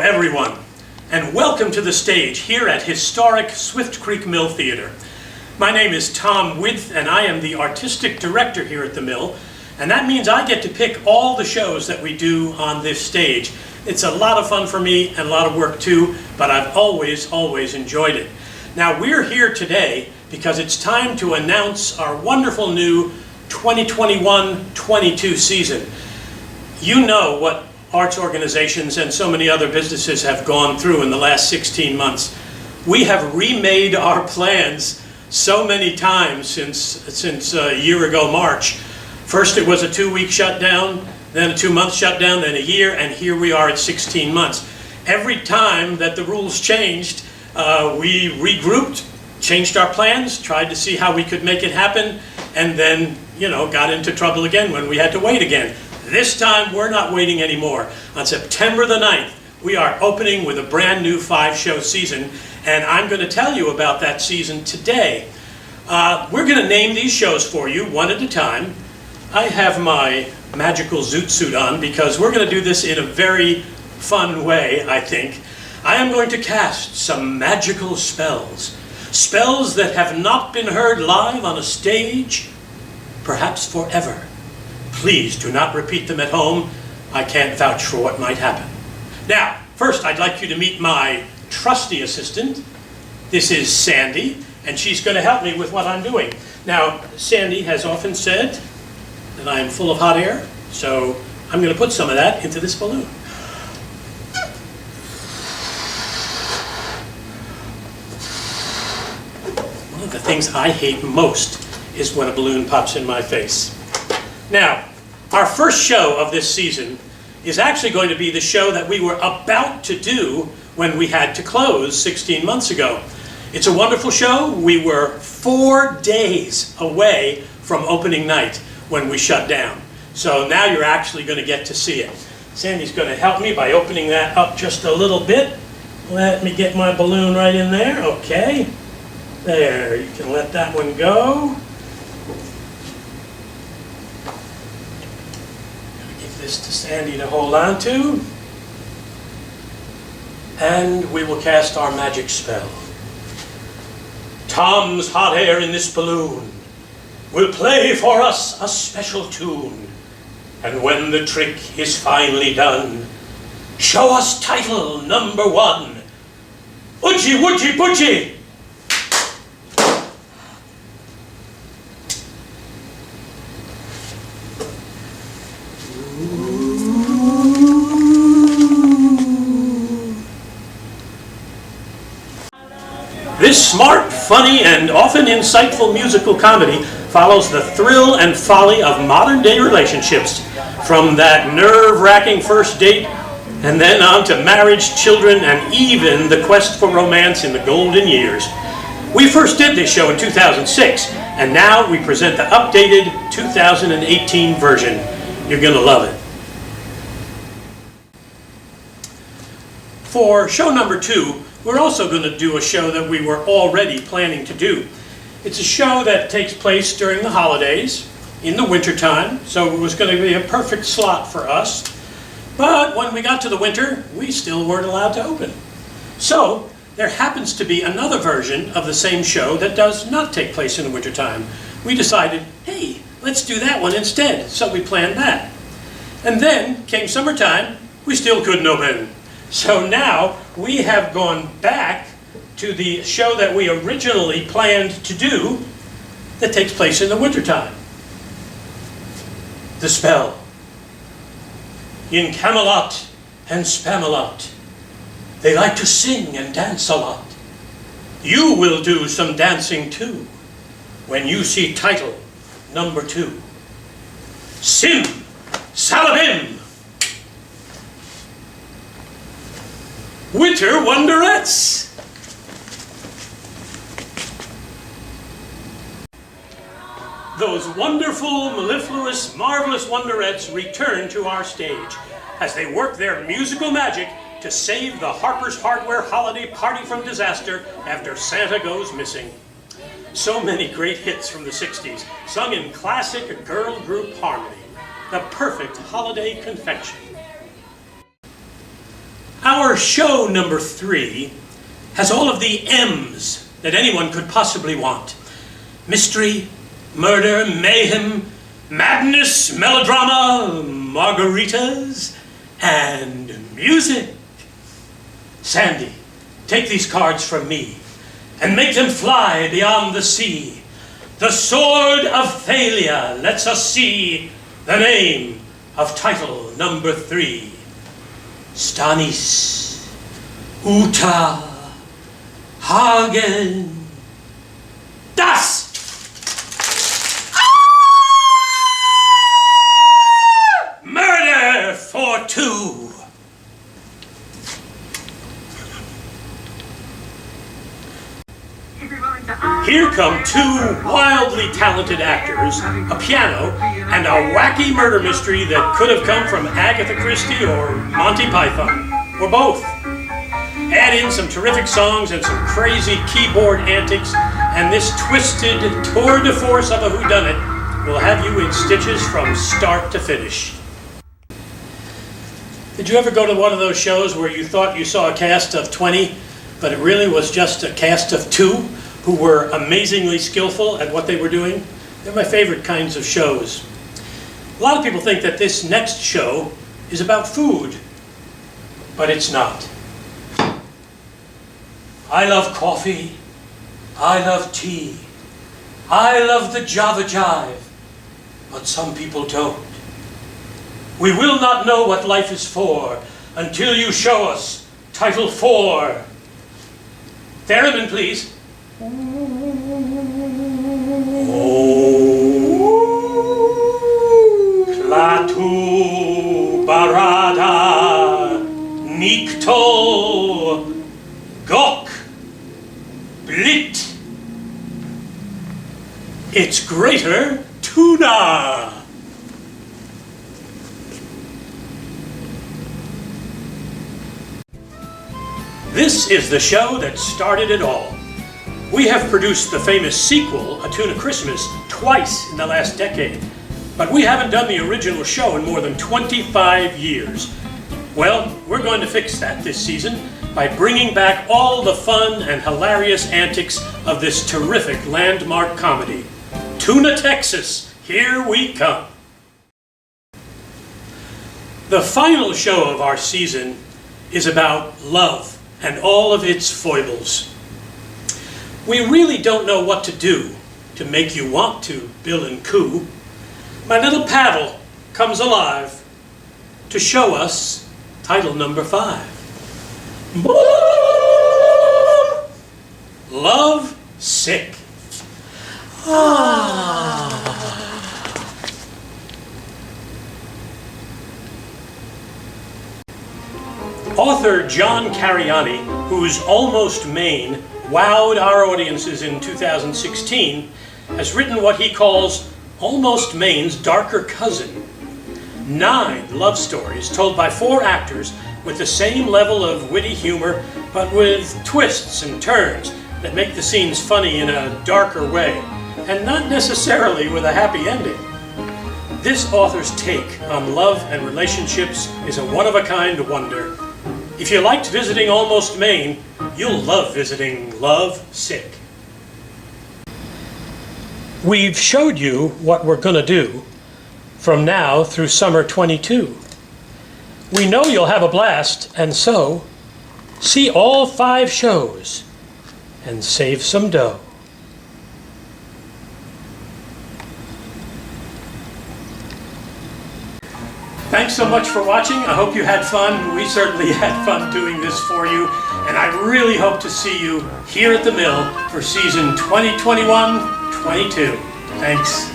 everyone, and welcome to the stage here at historic Swift Creek Mill Theater. My name is Tom Width, and I am the artistic director here at the Mill, and that means I get to pick all the shows that we do on this stage. It's a lot of fun for me and a lot of work too, but I've always enjoyed it. Now we're here today because it's time to announce our wonderful new 2021-22 season. You know what arts organizations and so many other businesses have gone through in the last 16 months. We have remade our plans so many times since a year ago March. First it was a 2-week shutdown, then a 2-month shutdown, then a year, and here we are at 16 months. Every time that the rules changed, we regrouped, changed our plans, tried to see how we could make it happen, and then, got into trouble again when we had to wait again. This time, we're not waiting anymore. On September the 9th, we are opening with a brand new 5-show season, and I'm going to tell you about that season today. We're going to name these shows for you one at a time. I have my magical zoot suit on because we're going to do this in a very fun way, I think. I am going to cast some magical spells. Spells that have not been heard live on a stage, perhaps forever. Please do not repeat them at home. I can't vouch for what might happen. Now, first I'd like you to meet my trusty assistant. This is Sandy, and she's going to help me with what I'm doing. Now, Sandy has often said that I am full of hot air, so I'm going to put some of that into this balloon. One of the things I hate most is when a balloon pops in my face. Now, our first show of this season is actually going to be the show that we were about to do when we had to close 16 months ago. It's a wonderful show. We were 4 days away from opening night when we shut down. So now you're actually going to get to see it. Sandy's going to help me by opening that up just a little bit. Let me get my balloon right in there. Okay. There, you can let that one go. This to Sandy to hold on to, and we will cast our magic spell. Tom's hot air in this balloon will play for us a special tune, and when the trick is finally done, show us title number 1, Udgy Wudgy Budgy. This smart, funny, and often insightful musical comedy follows the thrill and folly of modern-day relationships, from that nerve-wracking first date, and then on to marriage, children, and even the quest for romance in the golden years. We first did this show in 2006, and now we present the updated 2018 version. You're going to love it. For show number 2, we're also going to do a show that we were already planning to do. It's a show that takes place during the holidays, in the wintertime, so it was going to be a perfect slot for us. But when we got to the winter, we still weren't allowed to open. So there happens to be another version of the same show that does not take place in the wintertime. We decided, hey, let's do that one instead, so we planned that. And then came summertime, we still couldn't open. So now we have gone back to the show that we originally planned to do that takes place in the wintertime. The spell. In Camelot and Spamalot, they like to sing and dance a lot. You will do some dancing too when you see title number 2. Sim Salabim! Winter Wonderettes! Those wonderful, mellifluous, marvelous Wonderettes return to our stage as they work their musical magic to save the Harper's Hardware holiday party from disaster after Santa goes missing. So many great hits from the 60s, sung in classic girl group harmony. The perfect holiday confection. Our show number 3 has all of the M's that anyone could possibly want. Mystery, murder, mayhem, madness, melodrama, margaritas, and music. Sandy, take these cards from me and make them fly beyond the sea. The sword of Thalia lets us see the name of title number 3. Stannis, Uta, Hagen, Das! Murder for 2. Here come 2 wildly talented actors, a piano, and a wacky murder mystery that could have come from Agatha Christie or Monty Python, or both. Add in some terrific songs and some crazy keyboard antics, and this twisted tour de force of a whodunit will have you in stitches from start to finish. Did you ever go to one of those shows where you thought you saw a cast of 20, but it really was just a cast of 2? Who were amazingly skillful at what they were doing? They're my favorite kinds of shows. A lot of people think that this next show is about food, but it's not. I love coffee, I love tea, I love the Java Jive, but some people don't. We will not know what life is for until you show us Title 4. Theremin, please. Klatu barada nikto gok blit. It's greater tuna. This is the show that started it all. We have produced the famous sequel, A Tuna Christmas, twice in the last decade, but we haven't done the original show in more than 25 years. Well, we're going to fix that this season by bringing back all the fun and hilarious antics of this terrific landmark comedy. Tuna, Texas, here we come. The final show of our season is about love and all of its foibles. We really don't know what to do to make you want to bill and coo. My little paddle comes alive to show us title number 5. Love Sick. Author John Cariani, whose Almost Maine wowed our audiences in 2016, has written what he calls Almost Maine's darker cousin. 9 love stories told by 4 actors with the same level of witty humor, but with twists and turns that make the scenes funny in a darker way, and not necessarily with a happy ending. This author's take on love and relationships is a one-of-a-kind wonder. If you liked visiting Almost Maine, you'll love visiting Love Sick. We've showed you what we're going to do from now through summer 22. We know you'll have a blast, and so see all 5 shows and save some dough. Thanks so much for watching. I hope you had fun. We certainly had fun doing this for you, and I really hope to see you here at the mill for season 2021-22. Thanks.